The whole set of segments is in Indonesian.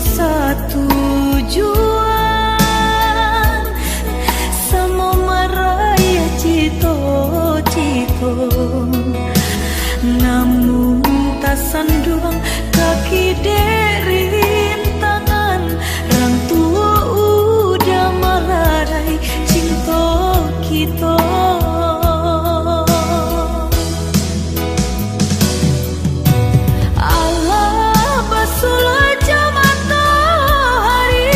satu tujuan sama maraya cito-cito, namun tak sanduang kaki derintangan rang tua udah malarai cinta kita. Allah basulah jam matahari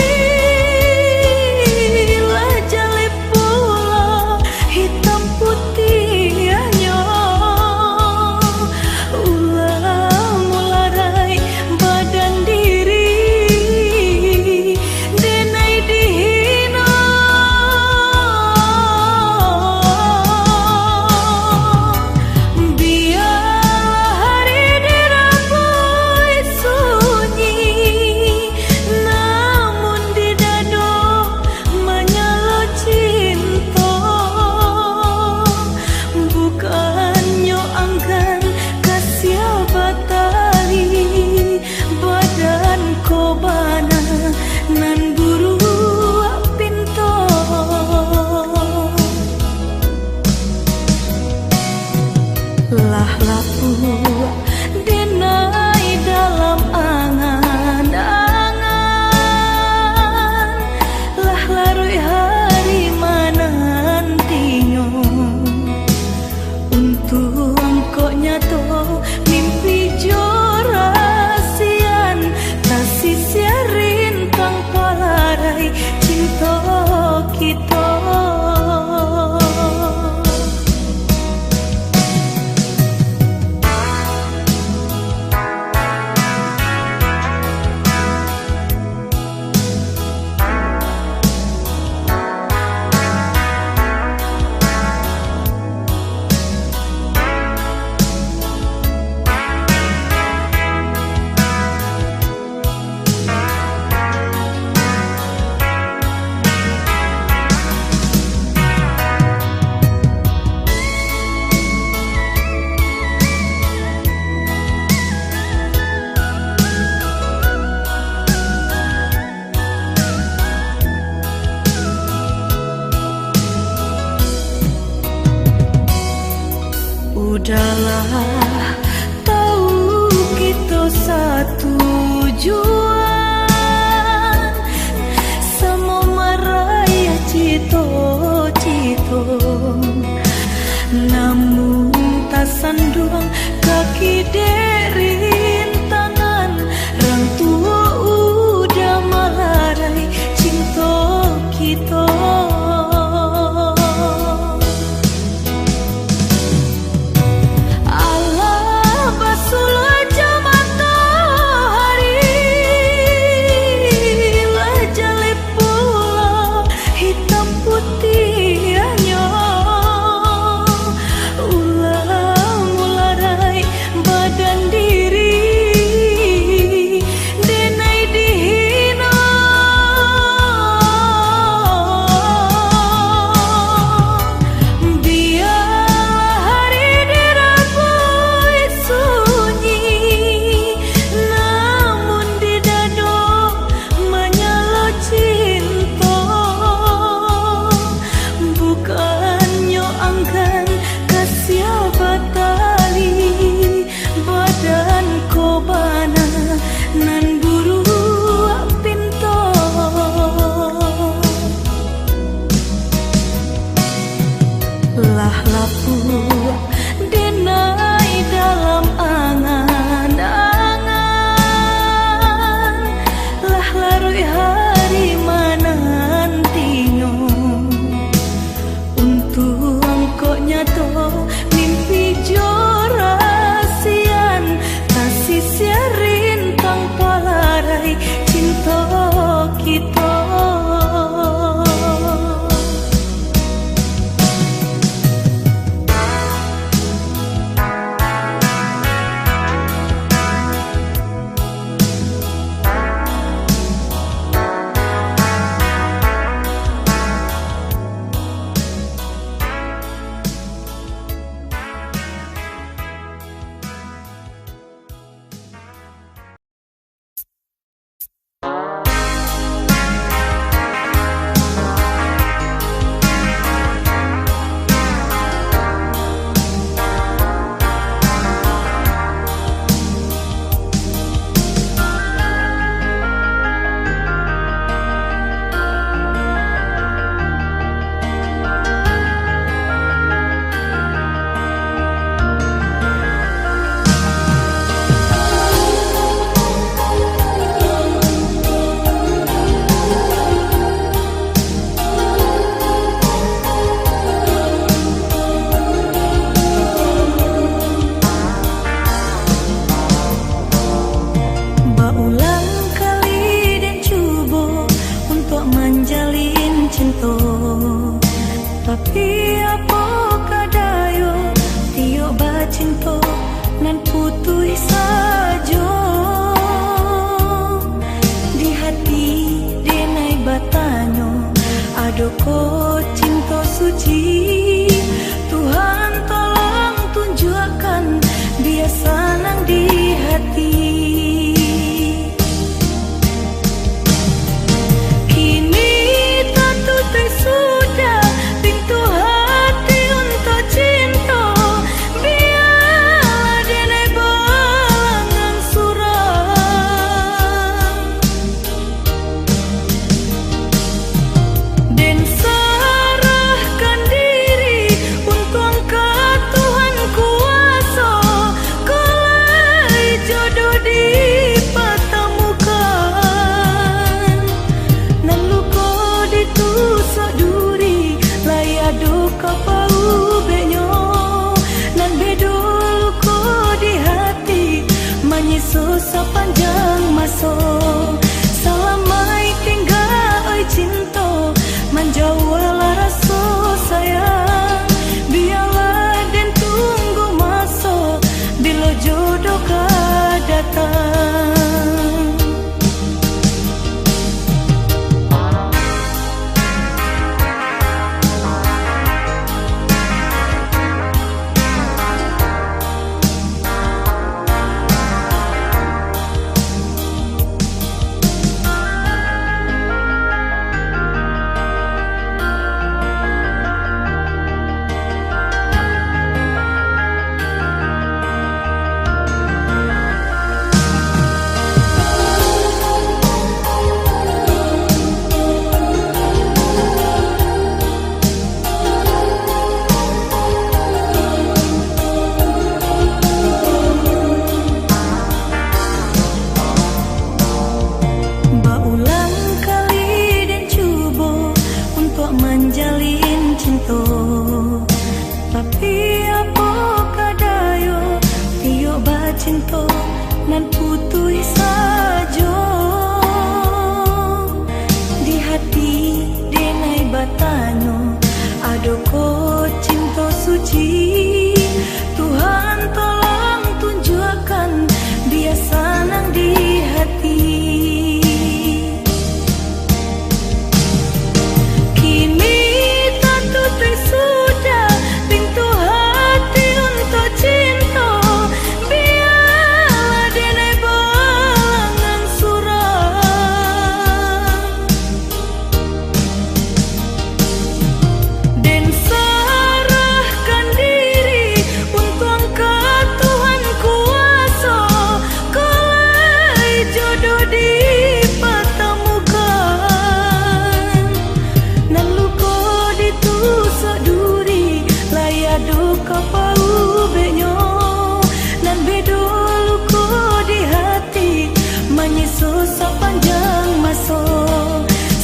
susah panjang masa.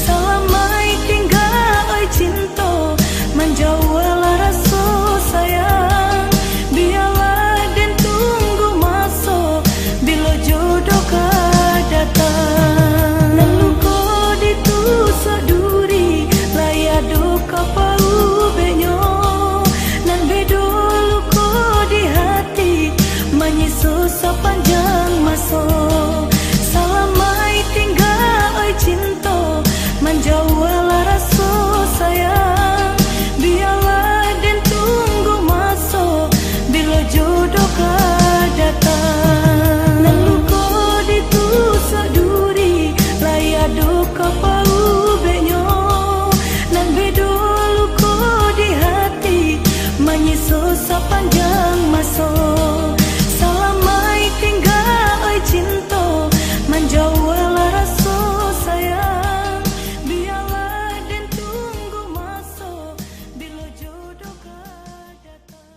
Salamai tinggal oi cinta, menjauhlah rasa sayang. Biarlah dan tunggu masa, bila jodoh kau datang. Lalu kau ditusuk duri, layak duka pau benyo. Nan bedolu kau di hati, susah panjang masa. Salamai tinggal oi cinta, menjauhlah rasa sayang. Biarlah dan tunggu masa, bila jodoh kau datang. Lalu kau ditusuk duri, layak duka pau benyo. Nan bedolu kau di hati, susah panjang masa. Cinta menjauhlah rasa sayang. Biarlah dan tunggu masa, bila jodoh kau datang.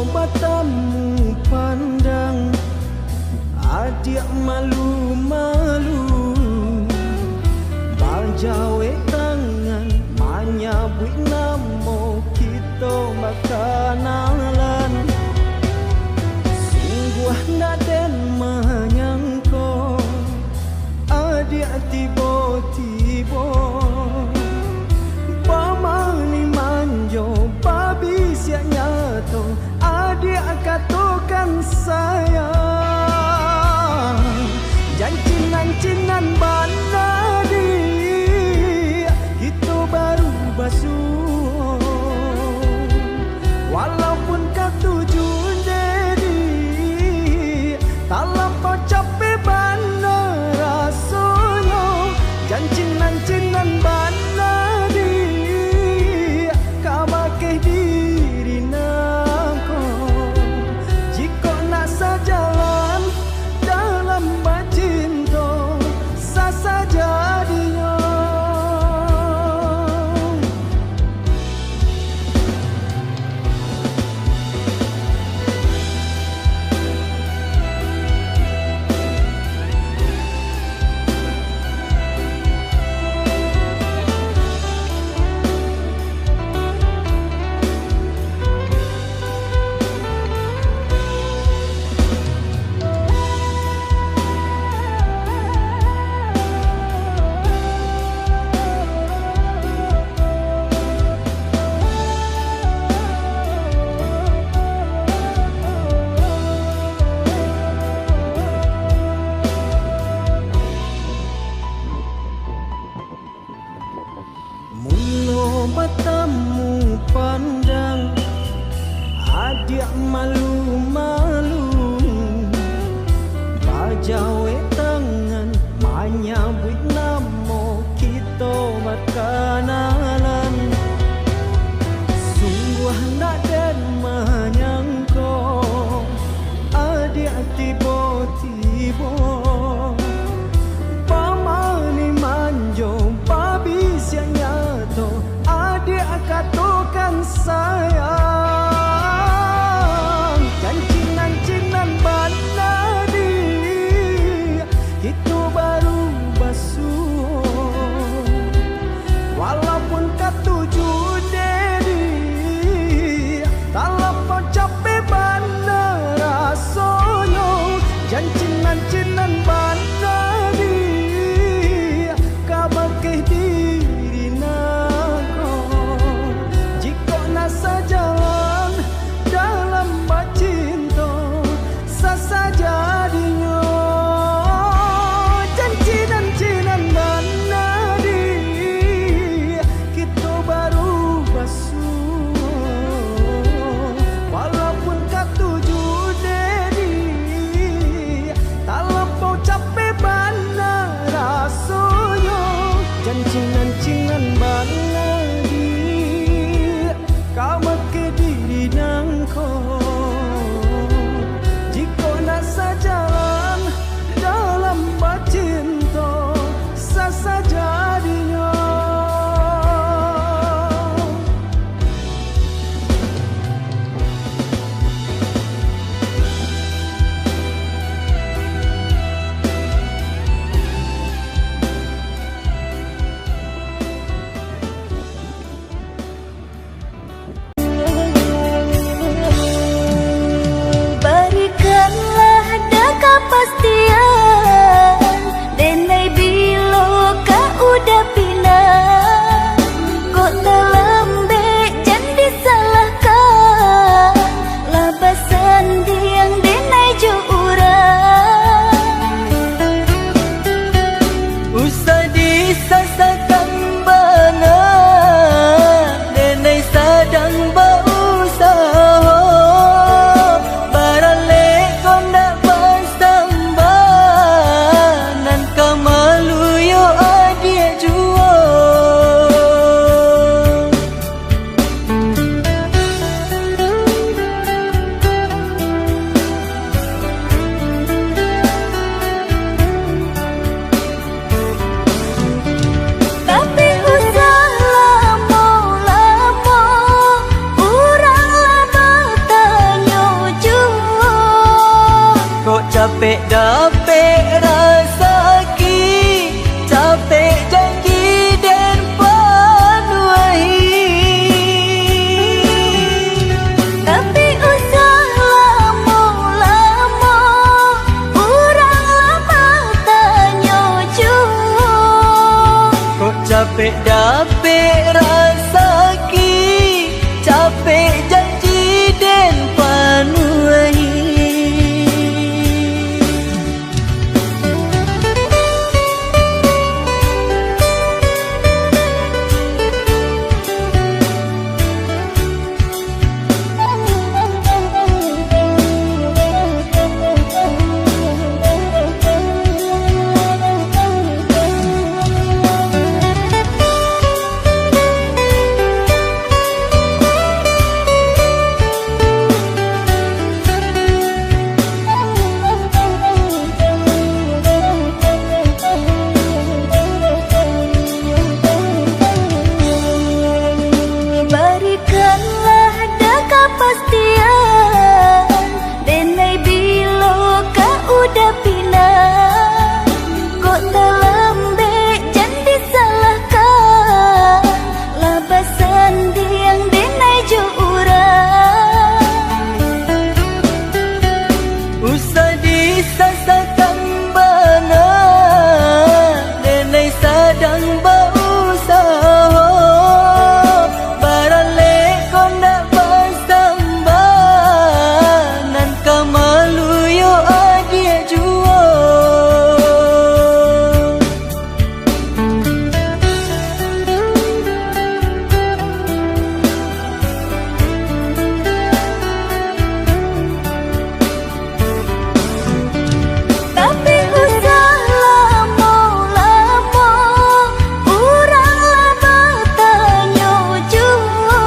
Matamu pandang, adik malu-malu, bajawe tangan, menyabut nama kita makanan. Sungguh nak den menyangka, adik tiba-tiba pamani manjo, babi siap nyato. Adik katakan sayang, janjinan mana dia, kita baru basuh. Walaupun kau tuju jadi, tak lampau capek mana rasanya. Janjinan mana dia, kau makin diri nako. Jika nak sejalan dalam cinta, capek dapet rasaki, capek janji dan panuai. Tapi usah lama-lama, urang lama tanya jua. Kok capek dapet rasaki, capek janji dan panuai. Berikanlah dah kepastian, denai bila kau udah pindah. Kok terlembek jangan disalahkan, labasan diang denai jo urang. Usah disasakan bana, denai sadang berusaha. Baralek kau nak bersambah, nan kamalu yo adia jua. Tapi usah lama-lama, urang lama tanya jua.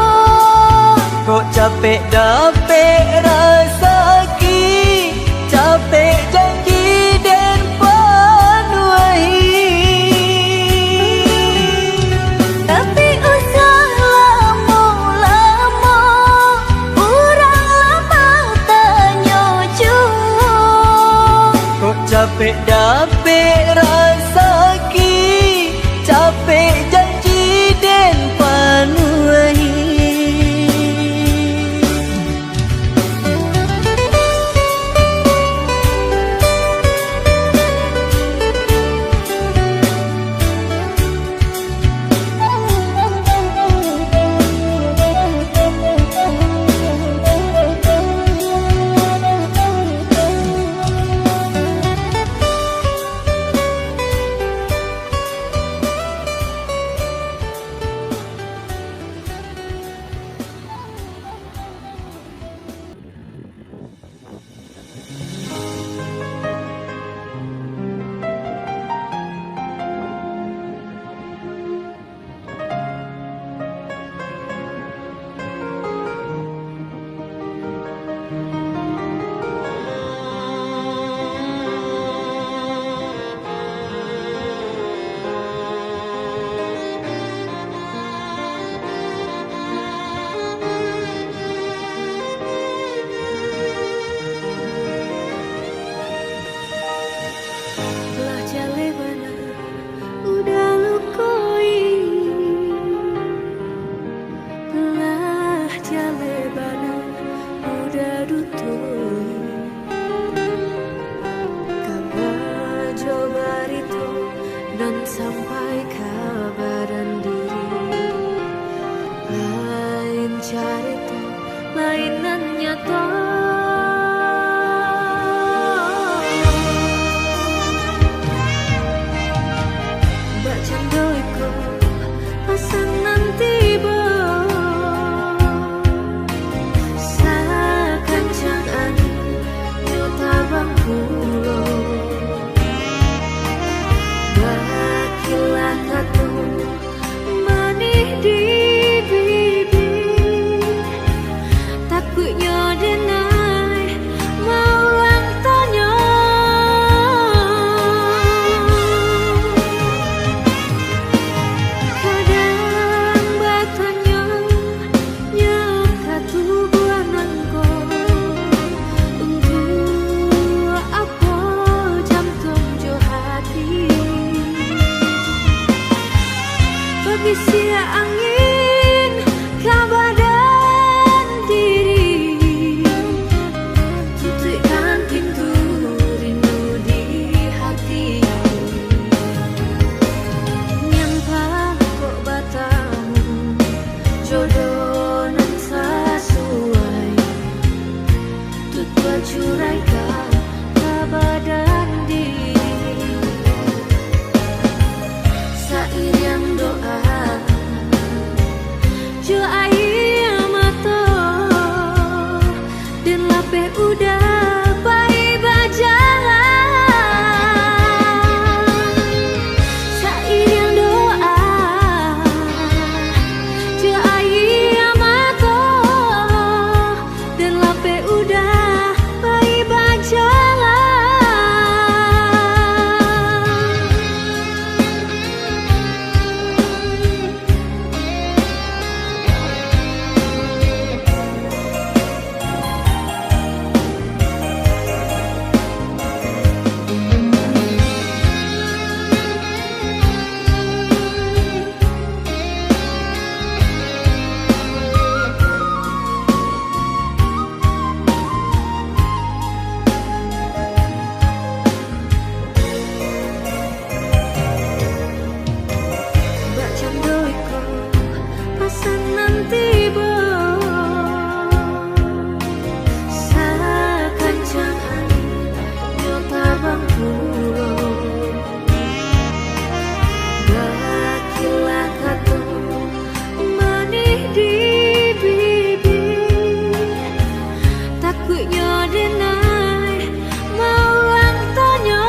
Kok capek dapet rasaki, capek janji dan panuai. Tapi usah lama-lama, urang lama tanya jua. Kok capek dapet rasaki, capek janji dan panuai. Lah jale bana udah lukoi, lah jale bana udah dutoi. Kabar coba itu dan sampai kabaran diri, lain carita lainan nyata. Pasangan tiba sakancang ani nyota bang pulo. Bakilah katu manih di bibir, takut Berbisik angin kabar dan diri, tutupkan pintu rindu di hati. Nyampa kok batamu jodoh nan sesuai, tutua curaikan kabar dan diri. Sairiang doa jo air mata dan lape udah bayi berjalan. Sairiang doa jo air mata dan lape udah bayi berjalan. Pasangan tiba sakancangan nyota bangkulo bakilah kato manih di bibir takutnya denai mau tanya.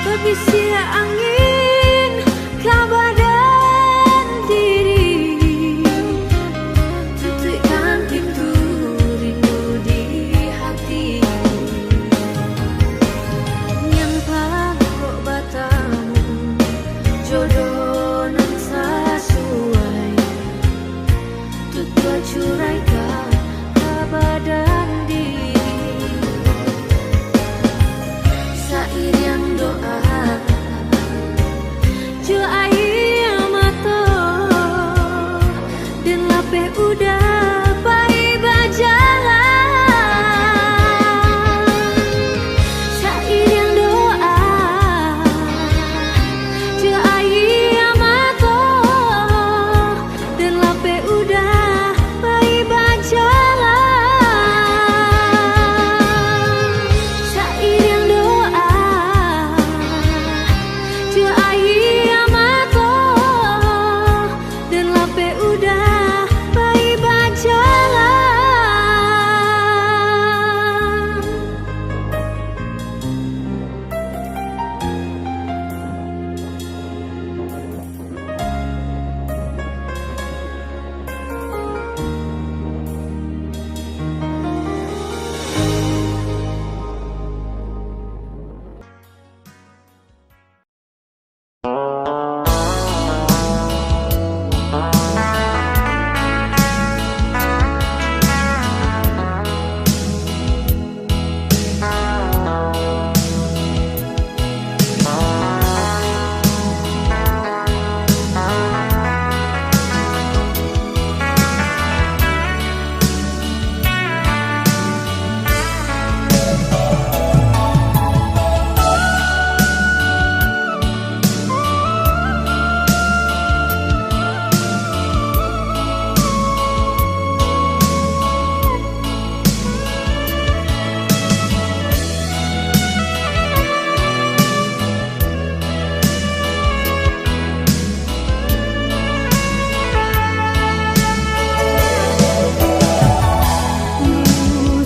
Berbisik angin kabar dan diri, tutupkan pintu rindu di hati. Nyampa kok batamu jodoh nan sesuai, tutua curaikan kabar dan diri. Sairiang doa jo air mata dan lape udah bayi berjalan. Sairiang doa jo air mata dan lape udah bayi berjalan. Sairiang doa jo air mata dan lape udah bayi berjalan.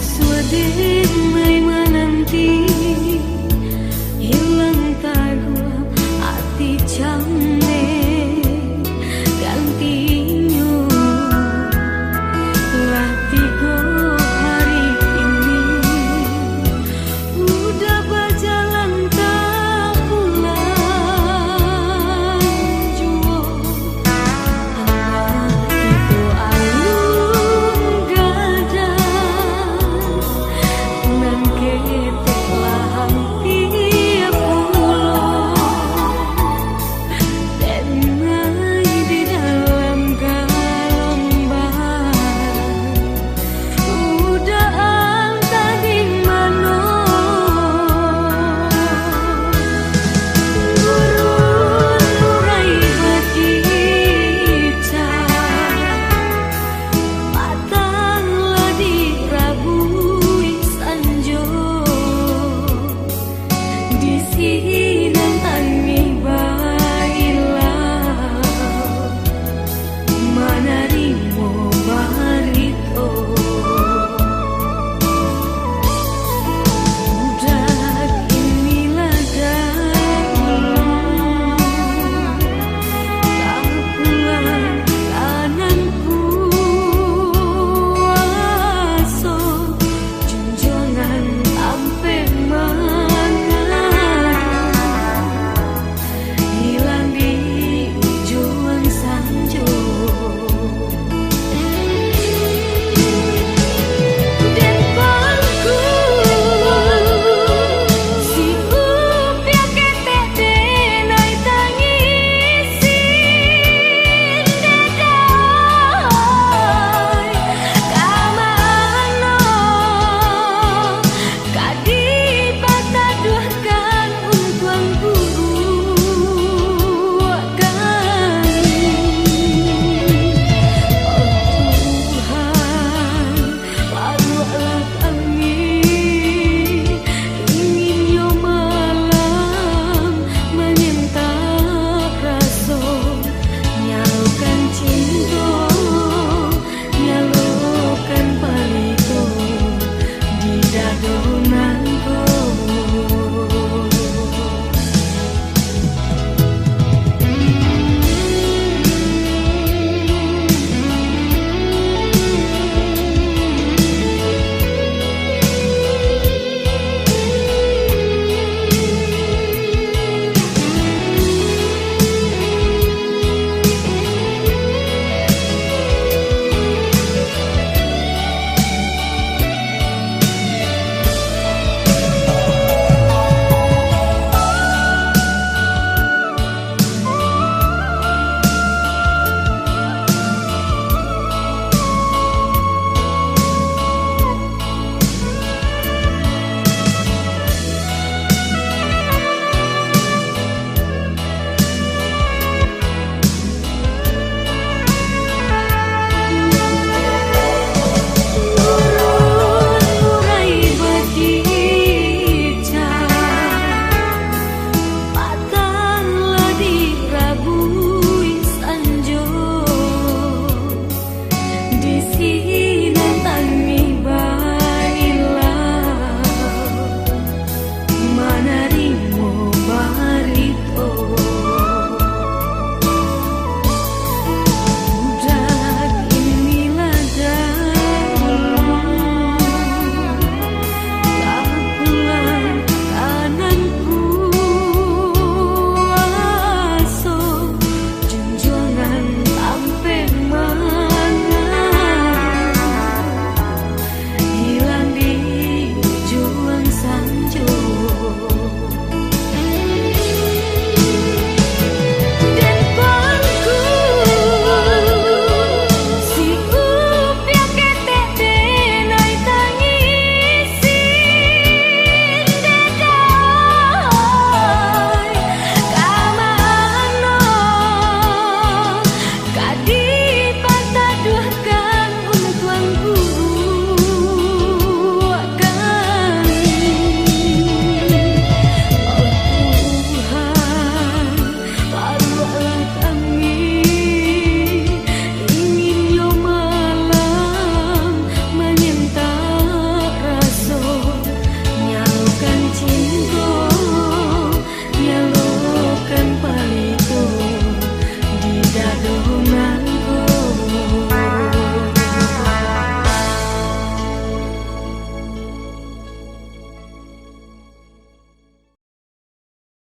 Swadi